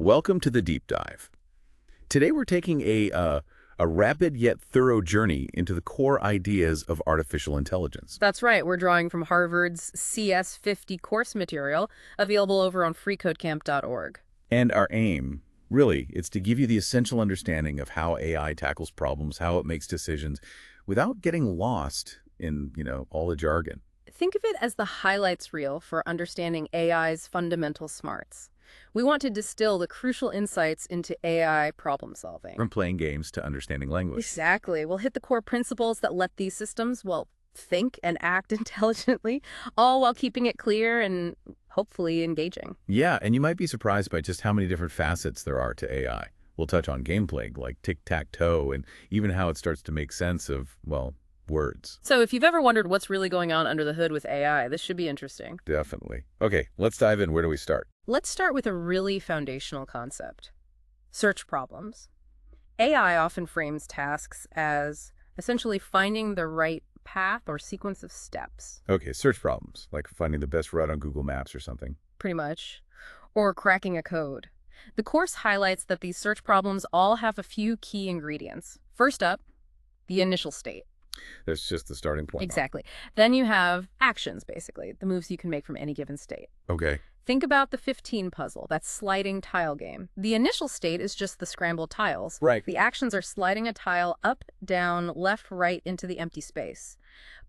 Welcome to the deep dive. Today we're taking a rapid yet thorough journey into the core ideas of artificial intelligence. That's right. We're drawing from Harvard's CS50 course material, available over on freecodecamp.org. And our aim, really, is to give you the essential understanding of how AI tackles problems, how it makes decisions, without getting lost in, all the jargon. Think of it as the highlights reel for understanding AI's fundamental smarts. We want to distill the crucial insights into AI problem solving. From playing games to understanding language. Exactly. We'll hit the core principles that let these systems, think and act intelligently, all while keeping it clear and hopefully engaging. Yeah, and you might be surprised by just how many different facets there are to AI. We'll touch on gameplay, like tic-tac-toe, and even how it starts to make sense of, words. So if you've ever wondered what's really going on under the hood with AI, this should be interesting. Definitely. Okay, let's dive in. Where do we start? Let's start with a really foundational concept: search problems. AI often frames tasks as essentially finding the right path or sequence of steps. Okay, search problems, like finding the best route on Google Maps or something. Pretty much. Or cracking a code. The course highlights that these search problems all have a few key ingredients. First up, the initial state. That's just the starting point. Exactly. Then you have actions, basically, the moves you can make from any given state. Okay. Think about the 15 puzzle, that sliding tile game. The initial state is just the scrambled tiles. Right. The actions are sliding a tile up, down, left, right into the empty space.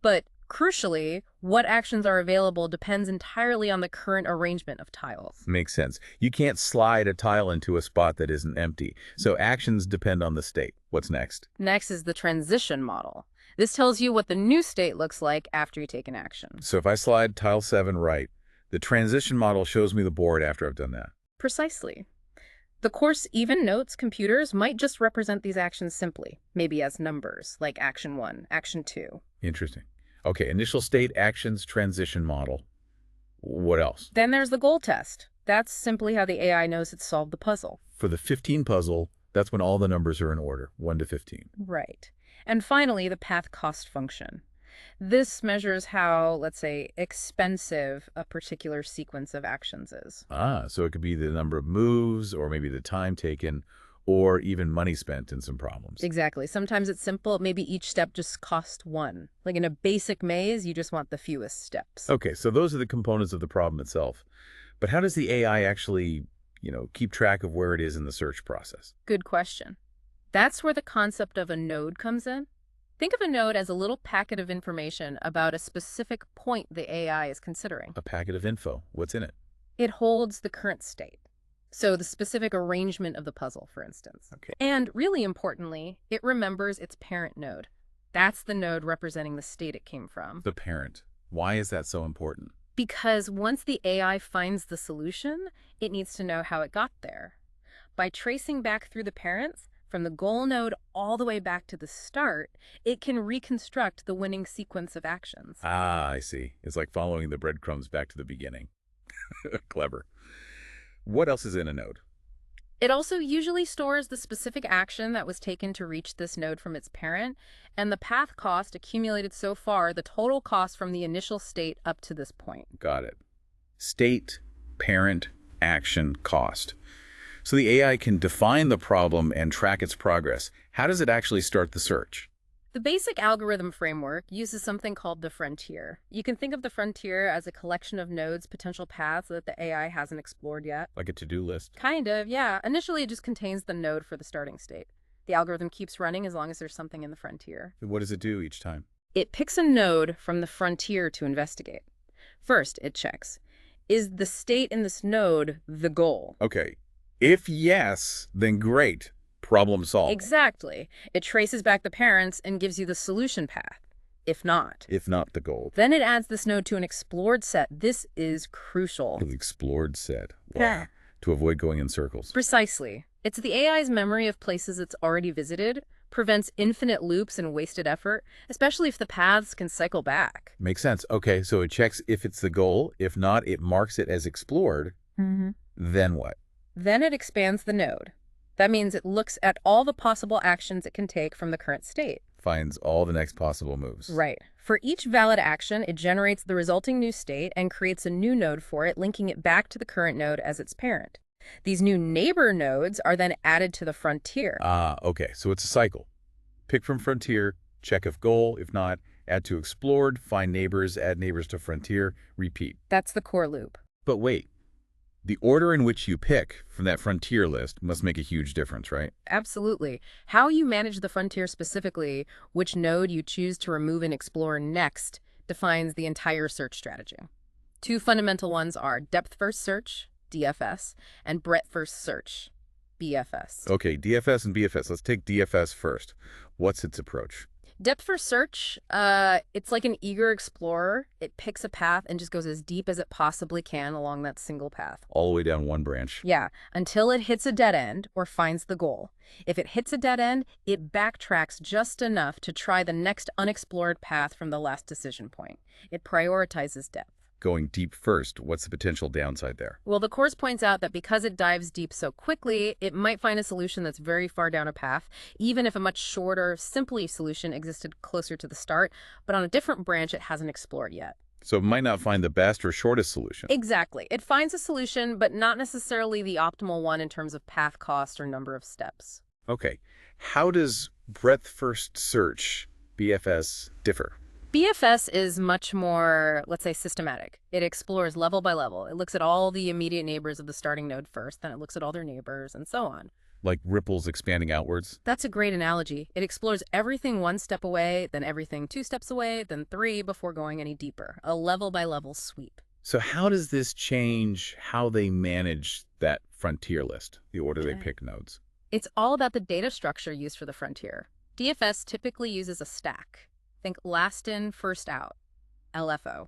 But crucially, what actions are available depends entirely on the current arrangement of tiles. Makes sense. You can't slide a tile into a spot that isn't empty. So actions depend on the state. What's next? Next is the transition model. This tells you what the new state looks like after you take an action. So if I slide tile 7 right, the transition model shows me the board after I've done that. Precisely. The course even notes computers might just represent these actions simply, maybe as numbers, like action 1, action 2. Interesting. Okay, initial state, actions, transition model. What else? Then there's the goal test. That's simply how the AI knows it's solved the puzzle. For the 15 puzzle, that's when all the numbers are in order, 1 to 15. Right. And finally, the path cost function. This measures how, let's say, expensive a particular sequence of actions is. So it could be the number of moves, or maybe the time taken, or even money spent in some problems. Exactly. Sometimes it's simple. Maybe each step just costs 1. Like in a basic maze, you just want the fewest steps. Okay, so those are the components of the problem itself. But how does the AI actually, keep track of where it is in the search process? Good question. That's where the concept of a node comes in. Think of a node as a little packet of information about a specific point the AI is considering. A packet of info. What's in it? It holds the current state. So the specific arrangement of the puzzle, for instance. Okay. And really importantly, it remembers its parent node. That's the node representing the state it came from. The parent. Why is that so important? Because once the AI finds the solution, it needs to know how it got there. By tracing back through the parents, from the goal node all the way back to the start, it can reconstruct the winning sequence of actions. I see. It's like following the breadcrumbs back to the beginning. Clever. What else is in a node? It also usually stores the specific action that was taken to reach this node from its parent, and the path cost accumulated so far, the total cost from the initial state up to this point. Got it. State, parent, action, cost. So the AI can define the problem and track its progress. How does it actually start the search? The basic algorithm framework uses something called the frontier. You can think of the frontier as a collection of nodes, potential paths that the AI hasn't explored yet. Like a to-do list? Kind of, yeah. Initially, it just contains the node for the starting state. The algorithm keeps running as long as there's something in the frontier. What does it do each time? It picks a node from the frontier to investigate. First, it checks, is the state in this node the goal? Okay. If yes, then great. Problem solved. Exactly. It traces back the parents and gives you the solution path. If not. If not the goal. Then it adds this node to an explored set. This is crucial. The explored set. Wow. Yeah. To avoid going in circles. Precisely. It's the AI's memory of places it's already visited, prevents infinite loops and wasted effort, especially if the paths can cycle back. Makes sense. Okay, so it checks if it's the goal. If not, it marks it as explored. Then what? Then it expands the node. That means it looks at all the possible actions it can take from the current state. Finds all the next possible moves. Right. For each valid action, it generates the resulting new state and creates a new node for it, linking it back to the current node as its parent. These new neighbor nodes are then added to the frontier. Ah, okay, so it's a cycle. Pick from frontier, check if goal, if not, add to explored, find neighbors, add neighbors to frontier, repeat. That's the core loop. But wait, the order in which you pick from that frontier list must make a huge difference, right? Absolutely. How you manage the frontier specifically, which node you choose to remove and explore next, defines the entire search strategy. Two fundamental ones are depth-first search, DFS, and breadth-first search, BFS. Okay, DFS and BFS. Let's take DFS first. What's its approach? Depth-first search, it's like an eager explorer. It picks a path and just goes as deep as it possibly can along that single path. All the way down one branch. Yeah, until it hits a dead end or finds the goal. If it hits a dead end, it backtracks just enough to try the next unexplored path from the last decision point. It prioritizes depth. Going deep first, what's the potential downside there? Well, the course points out that because it dives deep so quickly, it might find a solution that's very far down a path, even if a much shorter, simpler solution existed closer to the start, but on a different branch it hasn't explored yet. So it might not find the best or shortest solution. Exactly. It finds a solution, but not necessarily the optimal one in terms of path cost or number of steps. Okay, how does breadth first search, BFS, differ? BFS is much more, let's say, systematic. It explores level by level. It looks at all the immediate neighbors of the starting node first, then it looks at all their neighbors, and so on. Like ripples expanding outwards? That's a great analogy. It explores everything one step away, then everything two steps away, then three before going any deeper. A level by level sweep. So how does this change how they manage that frontier list, the order they Okay. pick nodes? It's all about the data structure used for the frontier. DFS typically uses a stack. Think last in, first out, LFO.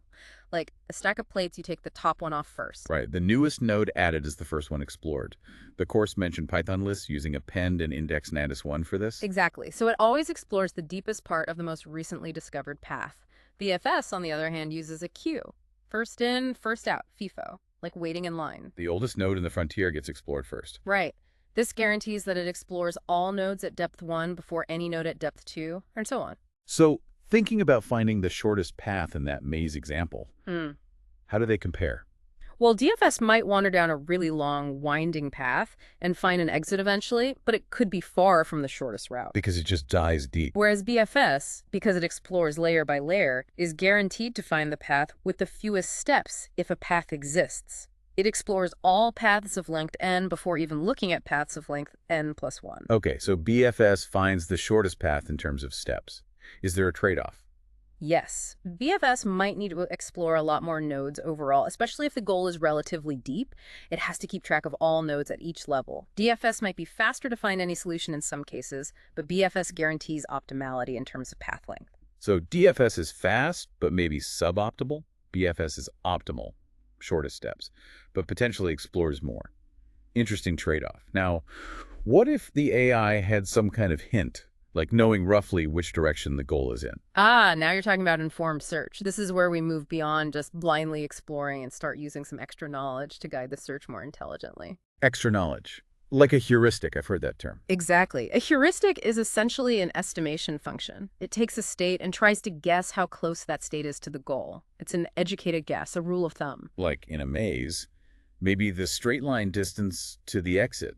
Like a stack of plates, you take the top one off first. Right, the newest node added is the first one explored. The course mentioned Python lists using append and index natus1 for this. Exactly. So it always explores the deepest part of the most recently discovered path. BFS, on the other hand, uses a queue. First in, first out, FIFO, like waiting in line. The oldest node in the frontier gets explored first. Right. This guarantees that it explores all nodes at depth 1 before any node at depth 2, and so on. So thinking about finding the shortest path in that maze example, how do they compare? Well, DFS might wander down a really long, winding path and find an exit eventually, but it could be far from the shortest route. Because it just dies deep. Whereas BFS, because it explores layer by layer, is guaranteed to find the path with the fewest steps if a path exists. It explores all paths of length n before even looking at paths of length n plus 1. Okay, so BFS finds the shortest path in terms of steps. Is there a trade-off? Yes, BFS might need to explore a lot more nodes overall, especially if the goal is relatively deep. It has to keep track of all nodes at each level. DFS might be faster to find any solution in some cases, but BFS guarantees optimality in terms of path length. So DFS is fast, but maybe suboptimal. BFS is optimal, shortest steps, but potentially explores more. Interesting trade-off. Now, what if the AI had some kind of hint, like knowing roughly which direction the goal is in? Now you're talking about informed search. This is where we move beyond just blindly exploring and start using some extra knowledge to guide the search more intelligently. Extra knowledge. Like a heuristic, I've heard that term. Exactly. A heuristic is essentially an estimation function. It takes a state and tries to guess how close that state is to the goal. It's an educated guess, a rule of thumb. Like in a maze, maybe the straight line distance to the exit,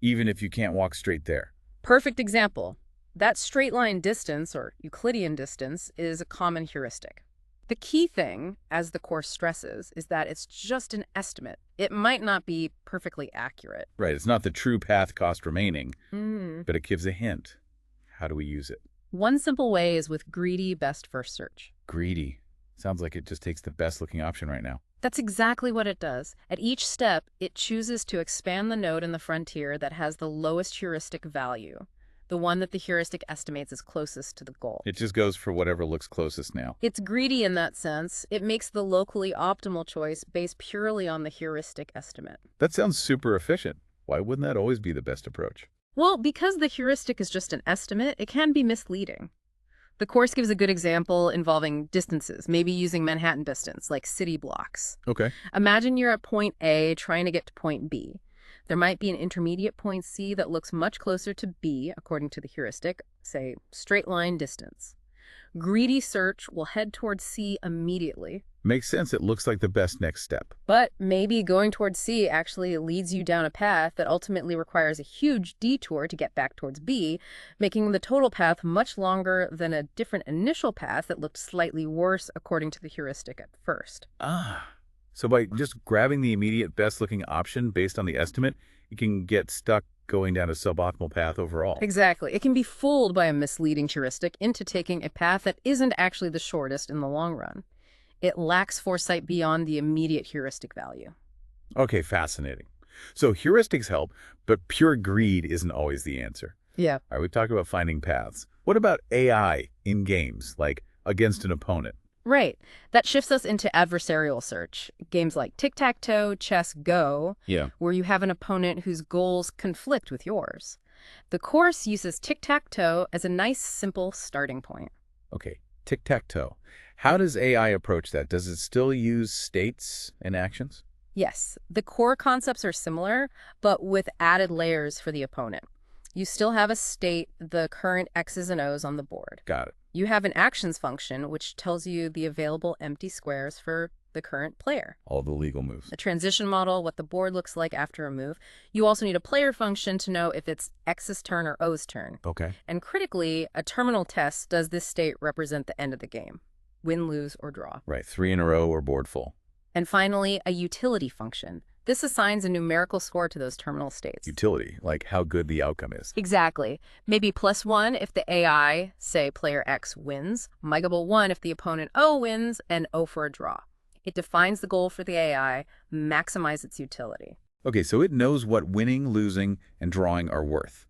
even if you can't walk straight there. Perfect example. That straight line distance, or Euclidean distance, is a common heuristic. The key thing, as the course stresses, is that it's just an estimate. It might not be perfectly accurate. Right, it's not the true path cost remaining, Mm. but it gives a hint. How do we use it? One simple way is with greedy best first search. Greedy. Sounds like it just takes the best looking option right now. That's exactly what it does. At each step, it chooses to expand the node in the frontier that has the lowest heuristic value, the one that the heuristic estimates is closest to the goal. It just goes for whatever looks closest now. It's greedy in that sense. It makes the locally optimal choice based purely on the heuristic estimate. That sounds super efficient. Why wouldn't that always be the best approach? Well, because the heuristic is just an estimate, it can be misleading. The course gives a good example involving distances, maybe using Manhattan distance, like city blocks. Okay. Imagine you're at point A trying to get to point B. There might be an intermediate point C that looks much closer to B, according to the heuristic, say straight line distance. Greedy search will head towards C immediately. Makes sense. It looks like the best next step. But maybe going towards C actually leads you down a path that ultimately requires a huge detour to get back towards B, making the total path much longer than a different initial path that looked slightly worse according to the heuristic at first. Ah. So by just grabbing the immediate best-looking option based on the estimate, you can get stuck going down a suboptimal path overall. Exactly. It can be fooled by a misleading heuristic into taking a path that isn't actually the shortest in the long run. It lacks foresight beyond the immediate heuristic value. Okay, fascinating. So heuristics help, but pure greed isn't always the answer. Yeah. All right, we've talked about finding paths. What about AI in games, like against an opponent? Right. That shifts us into adversarial search. Games like tic-tac-toe, chess, Go, Yeah. where you have an opponent whose goals conflict with yours. The course uses tic-tac-toe as a nice, simple starting point. Okay, tic-tac-toe. How does AI approach that? Does it still use states and actions? Yes, the core concepts are similar, but with added layers for the opponent. You still have a state, the current X's and O's on the board. Got it. You have an actions function, which tells you the available empty squares for the current player. All the legal moves. A transition model, what the board looks like after a move. You also need a player function to know if it's X's turn or O's turn. Okay. And critically, a terminal test, does this state represent the end of the game? Win, lose, or draw. Right, 3 in a row or board full. And finally, a utility function. This assigns a numerical score to those terminal states. Utility, like how good the outcome is. Exactly. Maybe +1 if the AI, say player X, wins, Migable 1 if the opponent O wins, and O for a draw. It defines the goal for the AI, maximize its utility. Okay, so it knows what winning, losing, and drawing are worth.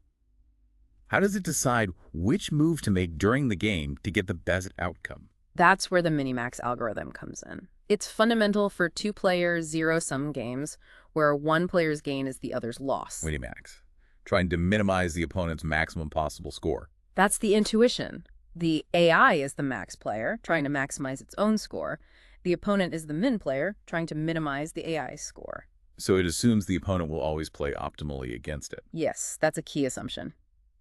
How does it decide which move to make during the game to get the best outcome? That's where the minimax algorithm comes in. It's fundamental for two-player zero-sum games where one player's gain is the other's loss. Minimax. Trying to minimize the opponent's maximum possible score. That's the intuition. The AI is the max player, trying to maximize its own score. The opponent is the min player, trying to minimize the AI's score. So it assumes the opponent will always play optimally against it. Yes, that's a key assumption.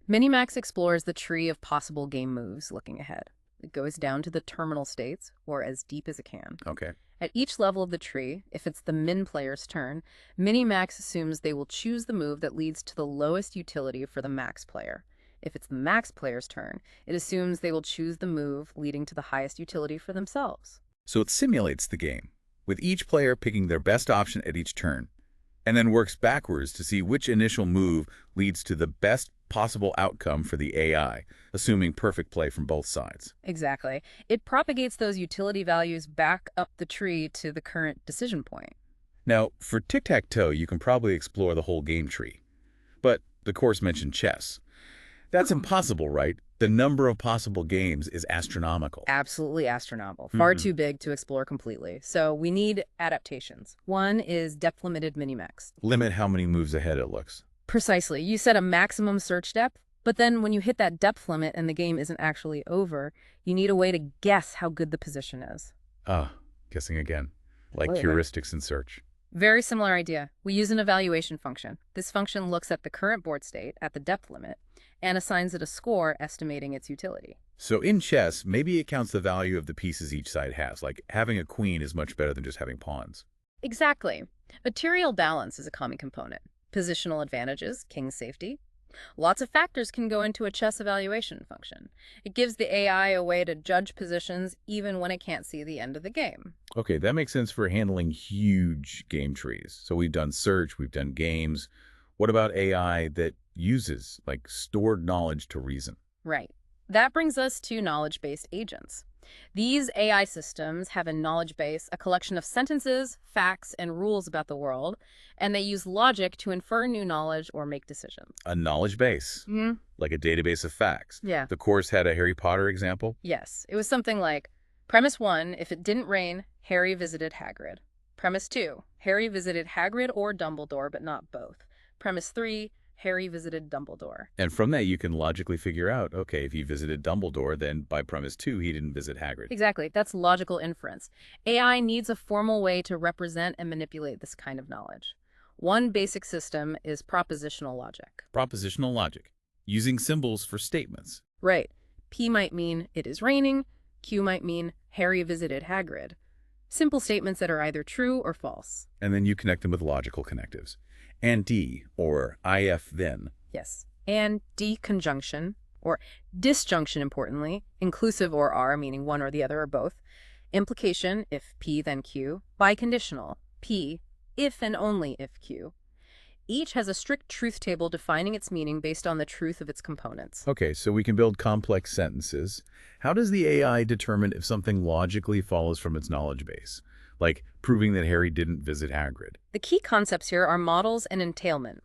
Minimax explores the tree of possible game moves looking ahead. It goes down to the terminal states, or as deep as it can. Okay. At each level of the tree, if it's the min player's turn, Minimax assumes they will choose the move that leads to the lowest utility for the max player. If it's the max player's turn, it assumes they will choose the move leading to the highest utility for themselves. So it simulates the game, with each player picking their best option at each turn, and then works backwards to see which initial move leads to the best possible outcome for the AI, assuming perfect play from both sides. Exactly. It propagates those utility values back up the tree to the current decision point. Now, for tic-tac-toe, you can probably explore the whole game tree. But the course mentioned chess. That's impossible, right? The number of possible games is astronomical. Absolutely astronomical. Far too big to explore completely. So we need adaptations. One is depth-limited minimax. Limit how many moves ahead it looks. Precisely. You set a maximum search depth, but then when you hit that depth limit and the game isn't actually over, you need a way to guess how good the position is. Guessing again. Like Wait. heuristics in search. Very similar idea. We use an evaluation function. This function looks at the current board state at the depth limit and assigns it a score estimating its utility. So in chess, maybe it counts the value of the pieces each side has, like having a queen is much better than just having pawns. Exactly. Material balance is a common component. Positional advantages, king safety. Lots of factors can go into a chess evaluation function. It gives the AI a way to judge positions even when it can't see the end of the game. Okay, that makes sense for handling huge game trees. So we've done search, we've done games. What about AI that uses, like, stored knowledge to reason? Right. That brings us to knowledge-based agents. These AI systems have a knowledge base, a collection of sentences, facts, and rules about the world, and they use logic to infer new knowledge or make decisions. A knowledge base, like a database of facts. Yeah. The course had a Harry Potter example. Yes. It was something like, Premise 1, if it didn't rain, Harry visited Hagrid. Premise 2, Harry visited Hagrid or Dumbledore, but not both. Premise 3, Harry visited Dumbledore. And from that, you can logically figure out, okay, if he visited Dumbledore, then by premise 2, he didn't visit Hagrid. Exactly. That's logical inference. AI needs a formal way to represent and manipulate this kind of knowledge. One basic system is propositional logic. Propositional logic, using symbols for statements. Right. P might mean it is raining, Q might mean Harry visited Hagrid. Simple statements that are either true or false. And then you connect them with logical connectives. And D, or IF then. Yes. And D conjunction, or disjunction importantly, inclusive or are, meaning one or the other or both. Implication, if P then Q. Biconditional, P, if and only if Q. Each has a strict truth table defining its meaning based on the truth of its components. Okay, so we can build complex sentences. How does the AI determine if something logically follows from its knowledge base? Like proving that Harry didn't visit Hagrid. The key concepts here are models and entailment.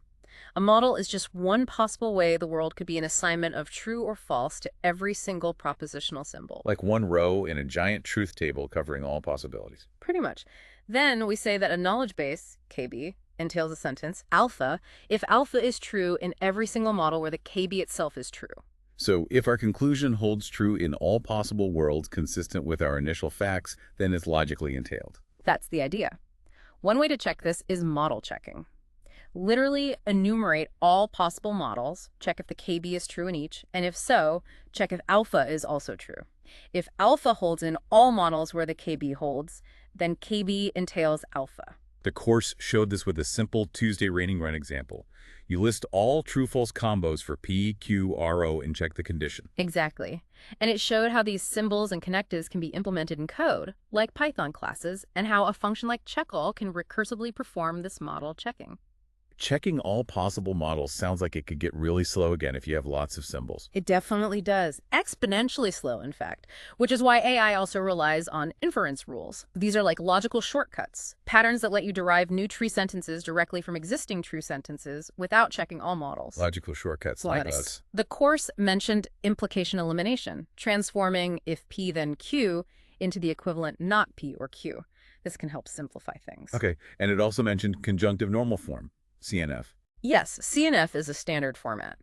A model is just one possible way the world could be an assignment of true or false to every single propositional symbol. Like one row in a giant truth table covering all possibilities. Pretty much. Then we say that a knowledge base, KB, entails a sentence, alpha, if alpha is true in every single model where the KB itself is true. So if our conclusion holds true in all possible worlds consistent with our initial facts, then it's logically entailed. That's the idea. One way to check this is model checking. Literally enumerate all possible models, check if the KB is true in each, and if so, check if alpha is also true. If alpha holds in all models where the KB holds, then KB entails alpha. The course showed this with a simple Tuesday raining run example. You list all true-false combos for P, Q, RO, and check the condition. Exactly. And it showed how these symbols and connectives can be implemented in code, like Python classes, and how a function like checkall can recursively perform this model checking. Checking all possible models sounds like it could get really slow again if you have lots of symbols. It definitely does. Exponentially slow, in fact, which is why AI also relies on inference rules. These are like logical shortcuts, patterns that let you derive new true sentences directly from existing true sentences without checking all models. Logical shortcuts like us. The course mentioned implication elimination, transforming if P then Q into the equivalent not P or Q. This can help simplify things. Okay, and it also mentioned conjunctive normal form. CNF. Yes, CNF is a standard format.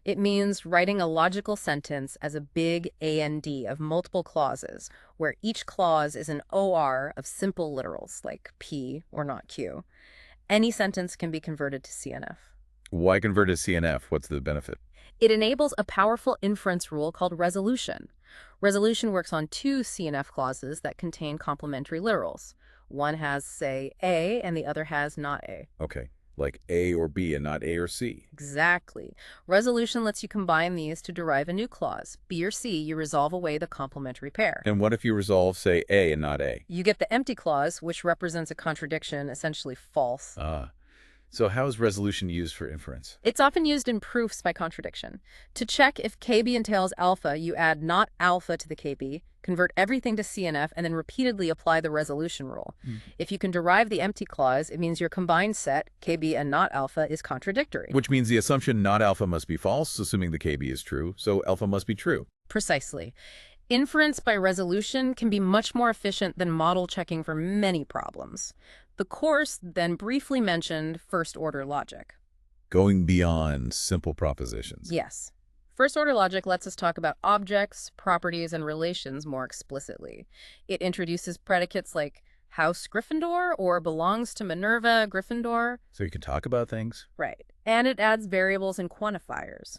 It means writing a logical sentence as a big AND of multiple clauses, where each clause is an OR of simple literals, like P or not Q. Any sentence can be converted to CNF. Why convert to CNF? What's the benefit? It enables a powerful inference rule called resolution. Resolution works on two CNF clauses that contain complementary literals. One has, say, A, and the other has not A. Okay. Like A or B and not A or C. Exactly. Resolution lets you combine these to derive a new clause. B or C, you resolve away the complementary pair. And what if you resolve, say, A and not A? You get the empty clause, which represents a contradiction, essentially false. So how is resolution used for inference? It's often used in proofs by contradiction. To check if KB entails alpha, you add not alpha to the KB, convert everything to CNF, and then repeatedly apply the resolution rule. If you can derive the empty clause, it means your combined set, KB and not alpha, is contradictory. Which means the assumption not alpha must be false, assuming the KB is true, so alpha must be true. Precisely. Inference by resolution can be much more efficient than model checking for many problems. The course then briefly mentioned first-order logic. Going beyond simple propositions. Yes. First-order logic lets us talk about objects, properties, and relations more explicitly. It introduces predicates like House Gryffindor or belongs to Minerva Gryffindor. So you can talk about things? Right. And it adds variables and quantifiers.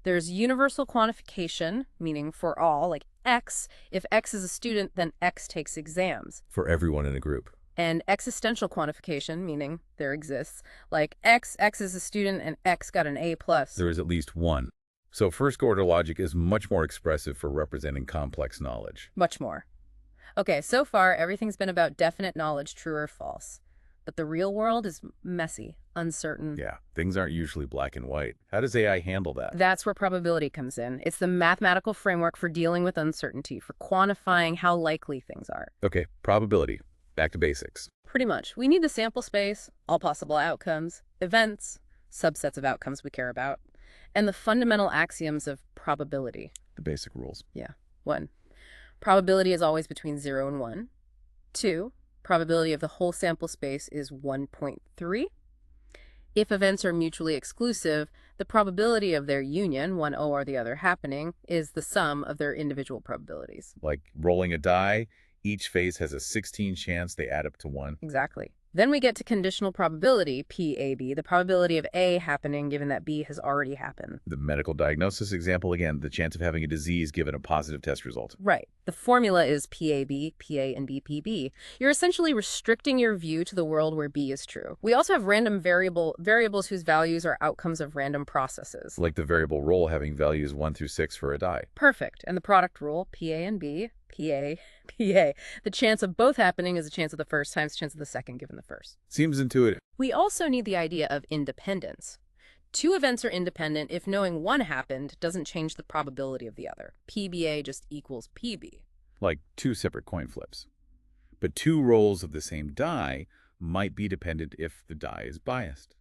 There's universal quantification, meaning for all, like X. If X is a student, then X takes exams. For everyone in a group. And existential quantification, meaning there exists, like X is a student, and X got an A+. There is at least one. So first-order logic is much more expressive for representing complex knowledge. Much more. Okay, so far, everything's been about definite knowledge, true or false. But the real world is messy, uncertain. Yeah, things aren't usually black and white. How does AI handle that? That's where probability comes in. It's the mathematical framework for dealing with uncertainty, for quantifying how likely things are. Okay, probability. Back to basics. Pretty much. We need the sample space, all possible outcomes, events, subsets of outcomes we care about, and the fundamental axioms of probability. The basic rules. Yeah. 1. Probability is always between 0 and 1. 2. Probability of the whole sample space is 1.3. If events are mutually exclusive, the probability of their union, one or the other happening, is the sum of their individual probabilities. Like rolling a die, each face has a 16 chance they add up to 1. Exactly. Then we get to conditional probability, PAB, the probability of A happening given that B has already happened. The medical diagnosis example, again, the chance of having a disease given a positive test result. Right. The formula is PAB, PA, and BPB. You're essentially restricting your view to the world where B is true. We also have random variables whose values are outcomes of random processes. Like the variable role having values 1 through 6 for a die. Perfect. And the product rule, PA and B, PA, PA. The chance of both happening is the chance of the first times the chance of the second given the first. Seems intuitive. We also need the idea of independence. Two events are independent if knowing one happened doesn't change the probability of the other. PBA just equals PB. Like two separate coin flips. But two rolls of the same die might be dependent if the die is biased.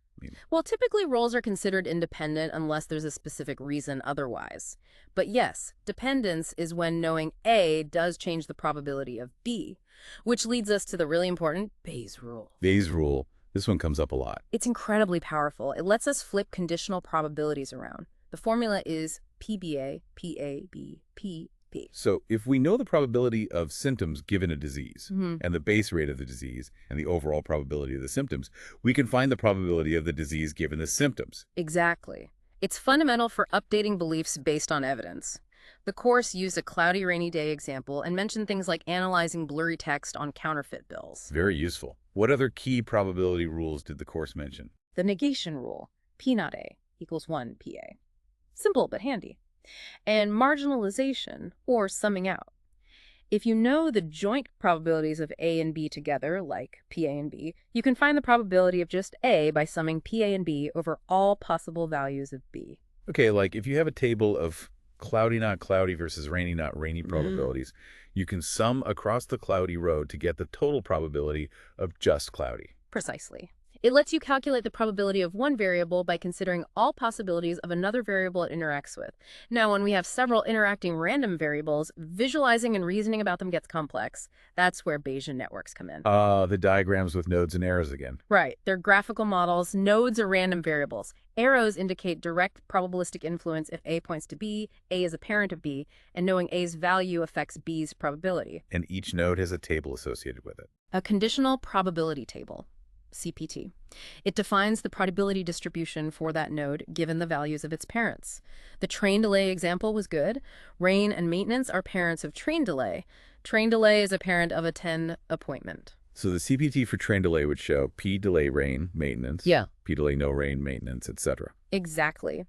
Well, typically rolls are considered independent unless there's a specific reason otherwise. But yes, dependence is when knowing A does change the probability of B, which leads us to the really important Bayes rule. Bayes rule. This one comes up a lot. It's incredibly powerful. It lets us flip conditional probabilities around. The formula is PBA, PAB, PP. So if we know the probability of symptoms given a disease, and the base rate of the disease, and the overall probability of the symptoms, we can find the probability of the disease given the symptoms. Exactly. It's fundamental for updating beliefs based on evidence. The course used a cloudy, rainy day example and mentioned things like analyzing blurry text on counterfeit bills. Very useful. What other key probability rules did the course mention? The negation rule, P not A equals 1 PA. Simple but handy. And marginalization, or summing out. If you know the joint probabilities of A and B together, like PA and B, you can find the probability of just A by summing PA and B over all possible values of B. Okay, like if you have a table of cloudy not cloudy versus rainy not rainy probabilities, you can sum across the cloudy row to get the total probability of just cloudy. Precisely. It lets you calculate the probability of one variable by considering all possibilities of another variable it interacts with. Now, when we have several interacting random variables, visualizing and reasoning about them gets complex. That's where Bayesian networks come in. The diagrams with nodes and arrows again. Right. They're graphical models. Nodes are random variables. Arrows indicate direct probabilistic influence if A points to B, A is a parent of B, and knowing A's value affects B's probability. And each node has a table associated with it. A conditional probability table. CPT. It defines the probability distribution for that node given the values of its parents. The train delay example was good. Rain and maintenance are parents of train delay. Train delay is a parent of attend appointment. So the CPT for train delay would show P delay rain maintenance, P delay no rain maintenance, etc. Exactly.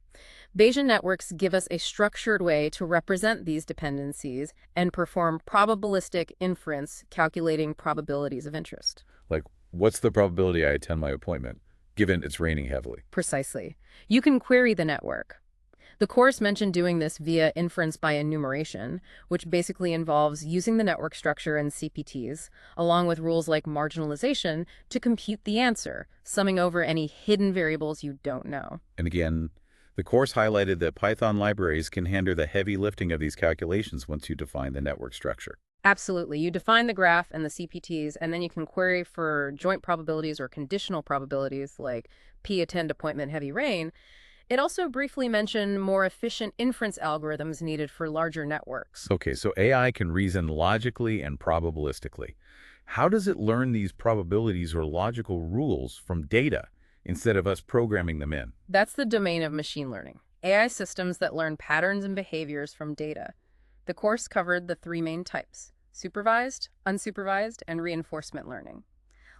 Bayesian networks give us a structured way to represent these dependencies and perform probabilistic inference calculating probabilities of interest. Like, what's the probability I attend my appointment, given it's raining heavily? Precisely. You can query the network. The course mentioned doing this via inference by enumeration, which basically involves using the network structure and CPTs, along with rules like marginalization, to compute the answer, summing over any hidden variables you don't know. And again, the course highlighted that Python libraries can handle the heavy lifting of these calculations once you define the network structure. Absolutely. You define the graph and the CPTs, and then you can query for joint probabilities or conditional probabilities like P attend appointment heavy rain. It also briefly mentioned more efficient inference algorithms needed for larger networks. Okay, so AI can reason logically and probabilistically. How does it learn these probabilities or logical rules from data instead of us programming them in? That's the domain of machine learning. AI systems that learn patterns and behaviors from data. The course covered the three main types: supervised, unsupervised, and reinforcement learning.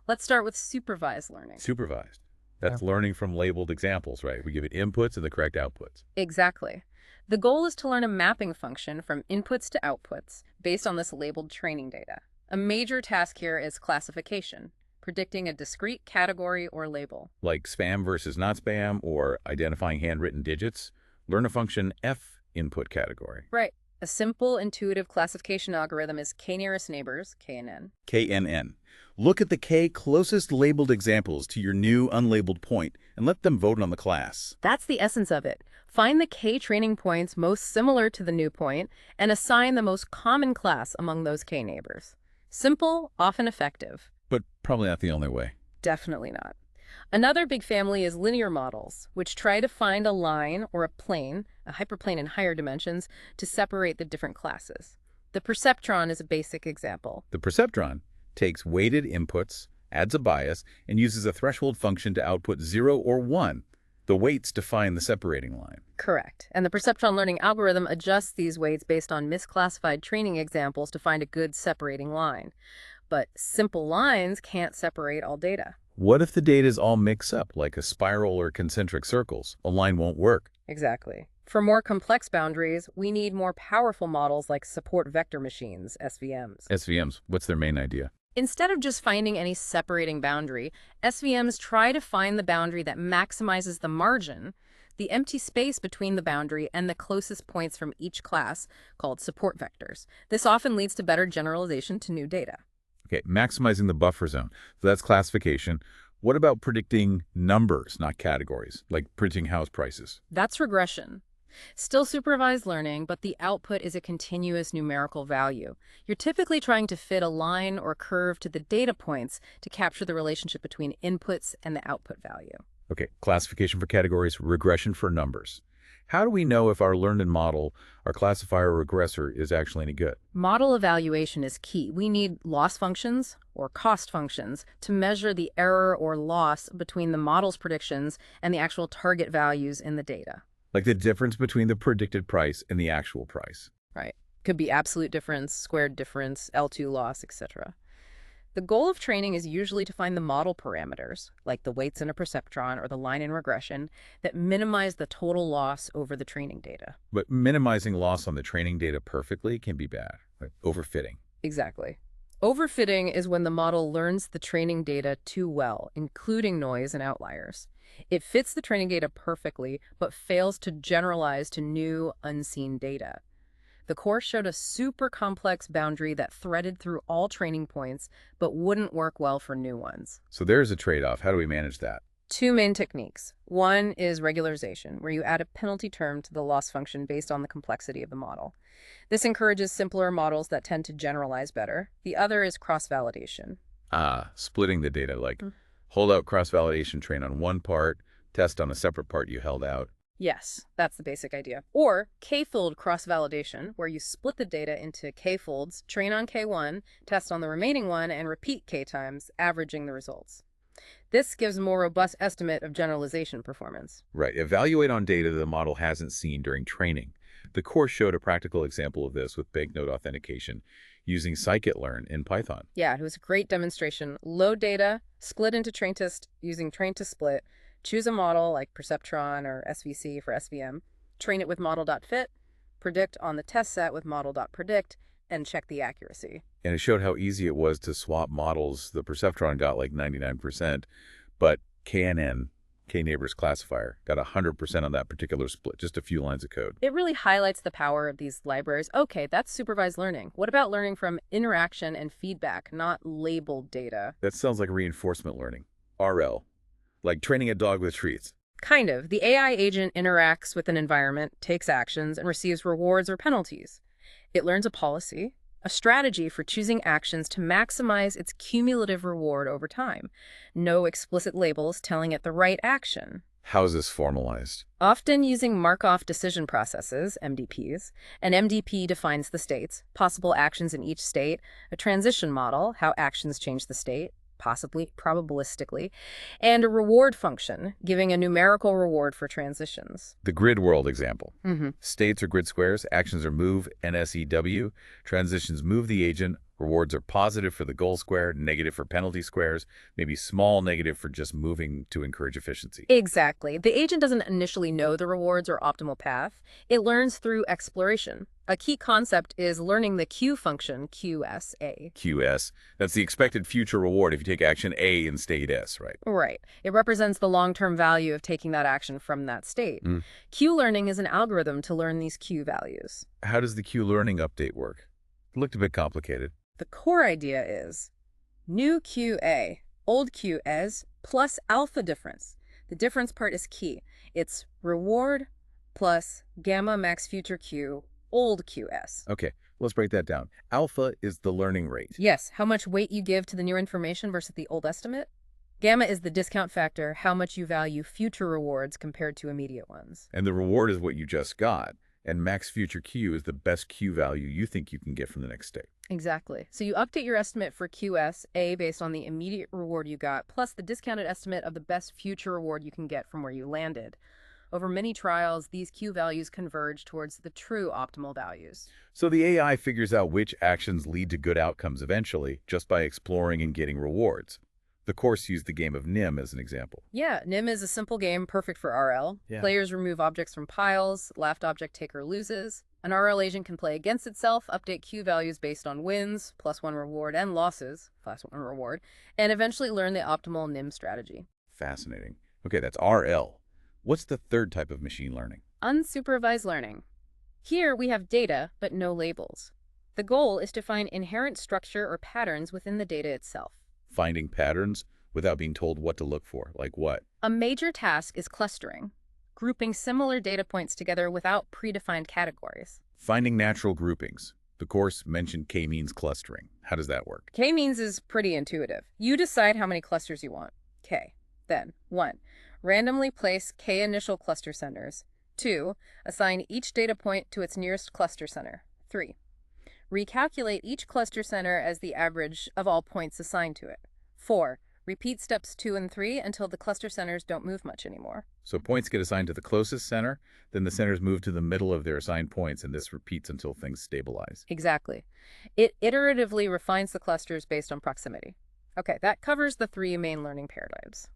Let's start with supervised learning. Supervised. That's learning from labeled examples, right? We give it inputs and the correct outputs. Exactly. The goal is to learn a mapping function from inputs to outputs based on this labeled training data. A major task here is classification, predicting a discrete category or label. Like spam versus not spam, or identifying handwritten digits. Learn a function F input category. Right. A simple, intuitive classification algorithm is k-nearest neighbors, KNN. KNN. Look at the K closest labeled examples to your new unlabeled point and let them vote on the class. That's the essence of it. Find the K training points most similar to the new point and assign the most common class among those K neighbors. Simple, often effective. But probably not the only way. Definitely not. Another big family is linear models, which try to find a line or a plane, a hyperplane in higher dimensions, to separate the different classes. The perceptron is a basic example. The perceptron takes weighted inputs adds a bias, and uses a threshold function to output 0 or 1. The weights define the separating line. Correct. And the perceptron learning algorithm adjusts these weights based on misclassified training examples to find a good separating line. But simple lines can't separate all data. What if the data is all mixed up, like a spiral or concentric circles? A line won't work. Exactly. For more complex boundaries, we need more powerful models like support vector machines, SVMs. SVMs, what's their main idea? Instead of just finding any separating boundary, SVMs try to find the boundary that maximizes the margin, the empty space between the boundary and the closest points from each class, called support vectors. This often leads to better generalization to new data. Okay, maximizing the buffer zone. So that's classification. What about predicting numbers, not categories, like printing house prices? That's regression. Still supervised learning, but the output is a continuous numerical value. You're typically trying to fit a line or curve to the data points to capture the relationship between inputs and the output value. Okay, classification for categories, regression for numbers. How do we know if our learned model, our classifier or regressor, is actually any good? Model evaluation is key. We need loss functions or cost functions to measure the error or loss between the model's predictions and the actual target values in the data. Like the difference between the predicted price and the actual price. Right. Could be absolute difference, squared difference, L2 loss, etc. The goal of training is usually to find the model parameters, like the weights in a perceptron or the line in regression, that minimize the total loss over the training data. But minimizing loss on the training data perfectly can be bad, like overfitting. Exactly. Overfitting is when the model learns the training data too well, including noise and outliers. It fits the training data perfectly, but fails to generalize to new, unseen data. The course showed a super complex boundary that threaded through all training points, but wouldn't work well for new ones. So there's a trade-off. How do we manage that? Two main techniques. One is regularization, where you add a penalty term to the loss function based on the complexity of the model. This encourages simpler models that tend to generalize better. The other is cross-validation. Splitting the data, like hold out cross-validation, train on one part, test on a separate part you held out. Yes, that's the basic idea. Or k-fold cross-validation, where you split the data into k-folds, train on k1, test on the remaining one, and repeat k times, averaging the results. This gives a more robust estimate of generalization performance. Right. Evaluate on data the model hasn't seen during training. The course showed a practical example of this with banknote authentication using scikit-learn in Python. Yeah, it was a great demonstration. Load data, split into train test using train to split, choose a model like Perceptron or SVC for SVM, train it with model.fit, predict on the test set with model.predict, and check the accuracy. And it showed how easy it was to swap models. The Perceptron got like 99%, but KNN, K-Neighbors classifier, got 100% on that particular split, just a few lines of code. It really highlights the power of these libraries. Okay, that's supervised learning. What about learning from interaction and feedback, not labeled data? That sounds like reinforcement learning, RL, like training a dog with treats. Kind of. The AI agent interacts with an environment, takes actions, and receives rewards or penalties. It learns a policy, a strategy for choosing actions to maximize its cumulative reward over time. No explicit labels telling it the right action. How is this formalized? Often using Markov decision processes, MDPs. An MDP defines the states, possible actions in each state, a transition model, how actions change the state, possibly probabilistically, and a reward function, giving a numerical reward for transitions. The grid world example. States are grid squares, actions are move, NSEW, transitions move the agent, rewards are positive for the goal square, negative for penalty squares, maybe small negative for just moving to encourage efficiency. Exactly. The agent doesn't initially know the rewards or optimal path. It learns through exploration. A key concept is learning the Q function, QSA. QS, that's the expected future reward if you take action A in state S, right? Right. It represents the long-term value of taking that action from that state. Q learning is an algorithm to learn these Q values. How does the Q learning update work? It looked a bit complicated. The core idea is new QA, old QS, plus alpha difference. The difference part is key. It's reward plus gamma max future Q, old QS. Okay, let's break that down. Alpha is the learning rate. Yes, how much weight you give to the new information versus the old estimate. Gamma is the discount factor, how much you value future rewards compared to immediate ones. And the reward is what you just got. And max future Q is the best Q value you think you can get from the next state. Exactly. So you update your estimate for QSA based on the immediate reward you got, plus the discounted estimate of the best future reward you can get from where you landed. Over many trials, these Q values converge towards the true optimal values. So the AI figures out which actions lead to good outcomes eventually, just by exploring and getting rewards. The course used the game of NIM as an example. Yeah, NIM is a simple game perfect for RL. Yeah. Players remove objects from piles, last object taker loses. An RL agent can play against itself, update Q values based on wins, +1 reward, and losses, +1 reward, and eventually learn the optimal NIM strategy. Fascinating. Okay, that's RL. What's the third type of machine learning? Unsupervised learning. Here we have data, but no labels. The goal is to find inherent structure or patterns within the data itself. Finding patterns without being told what to look for. Like what? A major task is clustering, grouping similar data points together without predefined categories. Finding natural groupings. The course mentioned k-means clustering. How does that work? K-means is pretty intuitive. You decide how many clusters you want. K. Then, 1. Randomly place K initial cluster centers. 2. Assign each data point to its nearest cluster center. 3. Recalculate each cluster center as the average of all points assigned to it. 4. Repeat steps 2 and 3 until the cluster centers don't move much anymore. So points get assigned to the closest center, then the centers move to the middle of their assigned points, and this repeats until things stabilize. Exactly. It iteratively refines the clusters based on proximity. Okay, that covers the 3 main learning paradigms.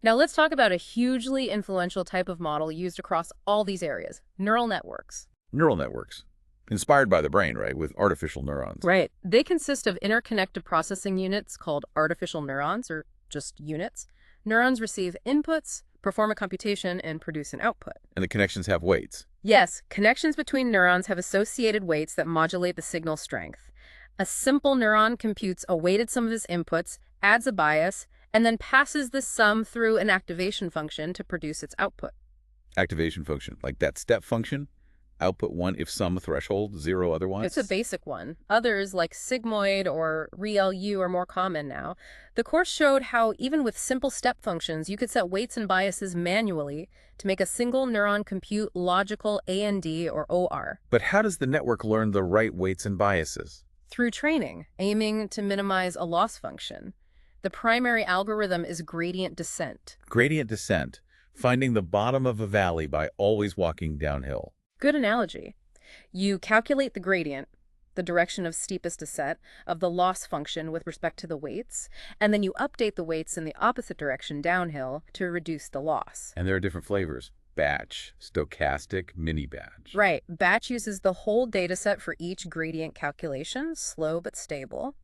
Now let's talk about a hugely influential type of model used across all these areas, neural networks. Neural networks. Inspired by the brain, right, with artificial neurons. Right. They consist of interconnected processing units called artificial neurons, or just units. Neurons receive inputs, perform a computation, and produce an output. And the connections have weights. Yes, connections between neurons have associated weights that modulate the signal strength. A simple neuron computes a weighted sum of its inputs, adds a bias, and then passes the sum through an activation function to produce its output. Activation function, like that step function. Output 1 if sum threshold, 0 otherwise. It's a basic one. Others, like sigmoid or ReLU, are more common now. The course showed how even with simple step functions, you could set weights and biases manually to make a single neuron compute logical AND or OR. But how does the network learn the right weights and biases? Through training, aiming to minimize a loss function. The primary algorithm is gradient descent. Gradient descent, finding the bottom of a valley by always walking downhill. Good analogy. You calculate the gradient, the direction of steepest descent, of the loss function with respect to the weights, and then you update the weights in the opposite direction downhill to reduce the loss. And there are different flavors. Batch, stochastic, mini-batch. Right. Batch uses the whole data set for each gradient calculation, slow but stable.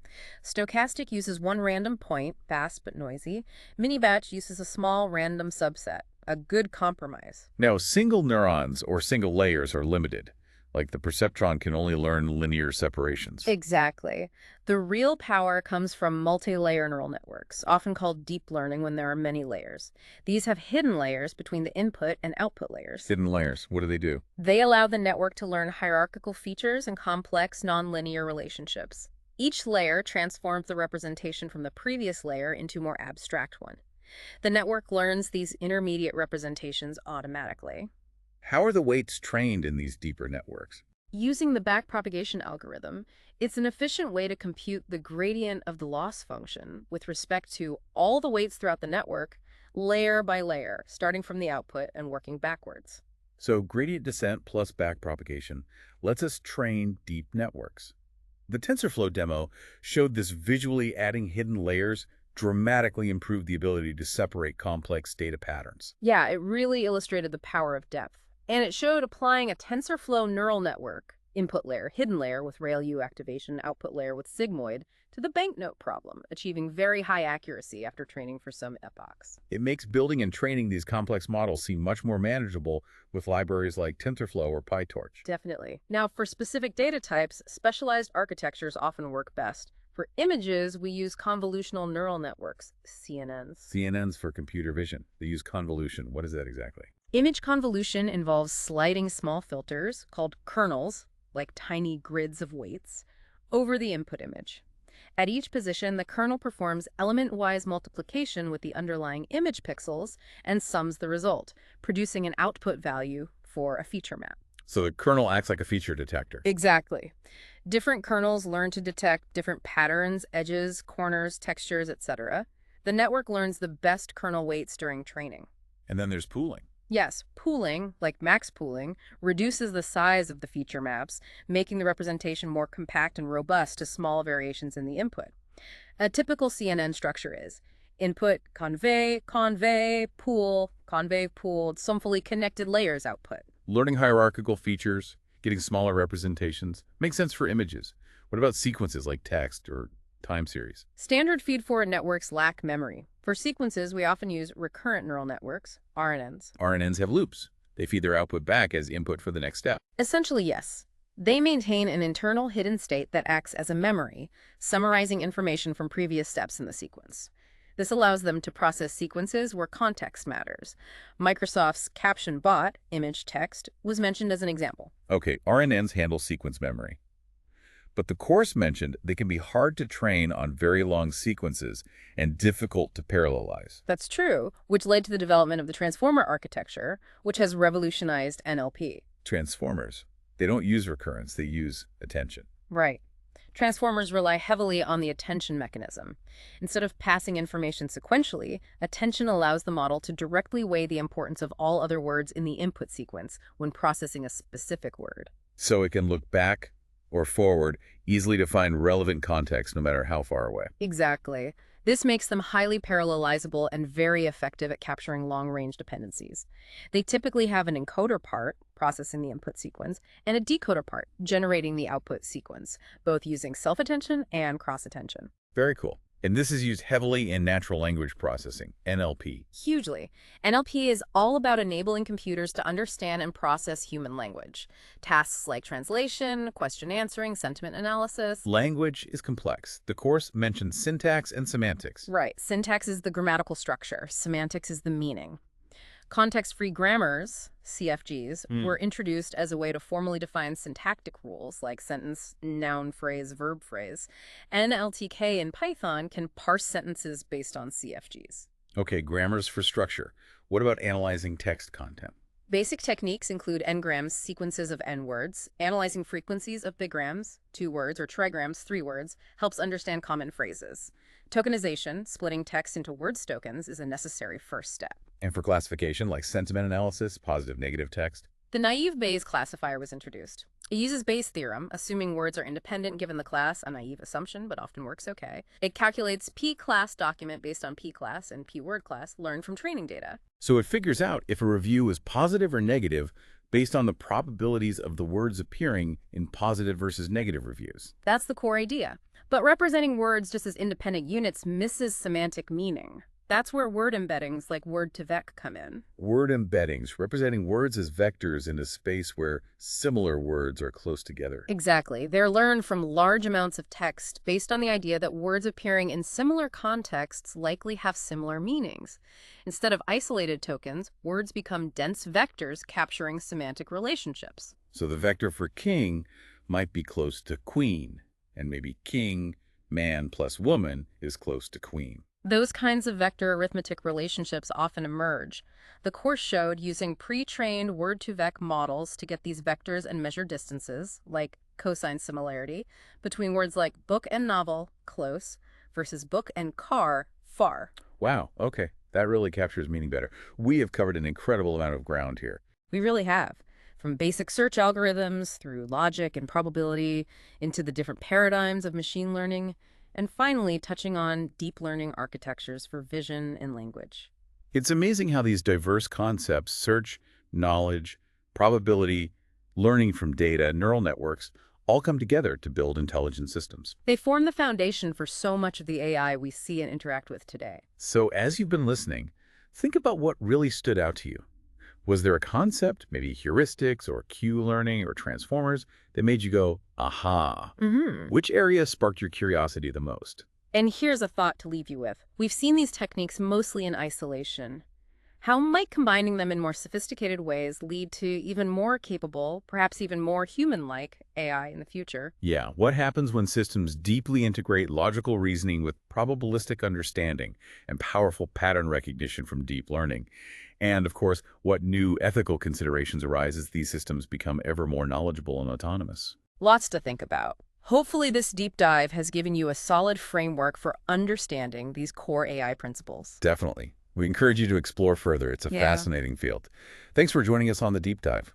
Stochastic uses one random point, fast but noisy. Mini-batch uses a small random subset. A good compromise. Now, single neurons or single layers are limited. Like the perceptron can only learn linear separations. Exactly. The real power comes from multi-layer neural networks, often called deep learning when there are many layers. These have hidden layers between the input and output layers. Hidden layers, what do they do? They allow the network to learn hierarchical features and complex nonlinear relationships. Each layer transforms the representation from the previous layer into a more abstract one. The network learns these intermediate representations automatically. How are the weights trained in these deeper networks? Using the backpropagation algorithm, it's an efficient way to compute the gradient of the loss function with respect to all the weights throughout the network, layer by layer, starting from the output and working backwards. So gradient descent plus backpropagation lets us train deep networks. The TensorFlow demo showed this visually adding hidden layers dramatically improved the ability to separate complex data patterns. Yeah, it really illustrated the power of depth. And it showed applying a TensorFlow neural network, input layer, hidden layer with ReLU activation, output layer with sigmoid, to the banknote problem, achieving very high accuracy after training for some epochs. It makes building and training these complex models seem much more manageable with libraries like TensorFlow or PyTorch. Definitely. Now, for specific data types, specialized architectures often work best. For images, we use convolutional neural networks, CNNs. CNNs for computer vision. They use convolution. What is that exactly? Image convolution involves sliding small filters, called kernels, like tiny grids of weights, over the input image. At each position, the kernel performs element-wise multiplication with the underlying image pixels and sums the result, producing an output value for a feature map. So the kernel acts like a feature detector. Exactly. Different kernels learn to detect different patterns, edges, corners, textures, etc. The network learns the best kernel weights during training. And then there's pooling. Yes, pooling, like max pooling, reduces the size of the feature maps, making the representation more compact and robust to small variations in the input. A typical CNN structure is input, convey, pool, convey, pooled, some fully connected layers output. Learning hierarchical features, getting smaller representations, makes sense for images. What about sequences like text or time series? Standard feed-forward networks lack memory. For sequences, we often use recurrent neural networks, RNNs. RNNs have loops. They feed their output back as input for the next step. Essentially, yes. They maintain an internal hidden state that acts as a memory, summarizing information from previous steps in the sequence. This allows them to process sequences where context matters. Microsoft's Caption Bot, image text, was mentioned as an example. Okay, RNNs handle sequence memory. But the course mentioned they can be hard to train on very long sequences and difficult to parallelize. That's true, which led to the development of the transformer architecture, which has revolutionized NLP. Transformers, they don't use recurrence, they use attention. Right. Transformers rely heavily on the attention mechanism. Instead of passing information sequentially, attention allows the model to directly weigh the importance of all other words in the input sequence when processing a specific word. So it can look back or forward, easily to find relevant context no matter how far away. Exactly. This makes them highly parallelizable and very effective at capturing long-range dependencies. They typically have an encoder part, processing the input sequence, and a decoder part, generating the output sequence, both using self-attention and cross-attention. Very cool. And this is used heavily in natural language processing, NLP. Hugely. NLP is all about enabling computers to understand and process human language. Tasks like translation, question answering, sentiment analysis. Language is complex. The course mentions syntax and semantics. Right. Syntax is the grammatical structure. Semantics is the meaning. Context-free grammars, CFGs, were introduced as a way to formally define syntactic rules like sentence, noun phrase, verb phrase. NLTK in Python can parse sentences based on CFGs. Okay, grammars for structure. What about analyzing text content? Basic techniques include n-grams, sequences of n words. Analyzing frequencies of bigrams, 2 words, or trigrams, 3 words, helps understand common phrases. Tokenization, splitting text into words tokens, is a necessary first step. And for classification, like sentiment analysis, positive, negative text? The naive Bayes classifier was introduced. It uses Bayes' theorem, assuming words are independent given the class, a naive assumption, but often works okay. It calculates p-class document based on p-class and p-word class learned from training data. So it figures out if a review is positive or negative based on the probabilities of the words appearing in positive versus negative reviews. That's the core idea. But representing words just as independent units misses semantic meaning. That's where word embeddings like word-to-vec come in. Word embeddings, representing words as vectors in a space where similar words are close together. Exactly. They're learned from large amounts of text based on the idea that words appearing in similar contexts likely have similar meanings. Instead of isolated tokens, words become dense vectors capturing semantic relationships. So the vector for king might be close to queen, and maybe king, man plus woman is close to queen. Those kinds of vector arithmetic relationships often emerge. The course showed using pre-trained word-to-vec models to get these vectors and measure distances, like cosine similarity, between words like book and novel, close, versus book and car, far. Wow, okay. That really captures meaning better. We have covered an incredible amount of ground here. We really have. From basic search algorithms through logic and probability into the different paradigms of machine learning, and finally touching on deep learning architectures for vision and language. It's amazing how these diverse concepts, search, knowledge, probability, learning from data, neural networks, all come together to build intelligent systems. They form the foundation for so much of the AI we see and interact with today. So as you've been listening, think about what really stood out to you. Was there a concept, maybe heuristics or Q-learning or transformers, that made you go, aha? Which area sparked your curiosity the most? And here's a thought to leave you with. We've seen these techniques mostly in isolation. How might combining them in more sophisticated ways lead to even more capable, perhaps even more human-like AI in the future? Yeah, what happens when systems deeply integrate logical reasoning with probabilistic understanding and powerful pattern recognition from deep learning? And, of course, what new ethical considerations arise as these systems become ever more knowledgeable and autonomous. Lots to think about. Hopefully, this deep dive has given you a solid framework for understanding these core AI principles. Definitely. We encourage you to explore further. It's a Yeah. fascinating field. Thanks for joining us on the deep dive.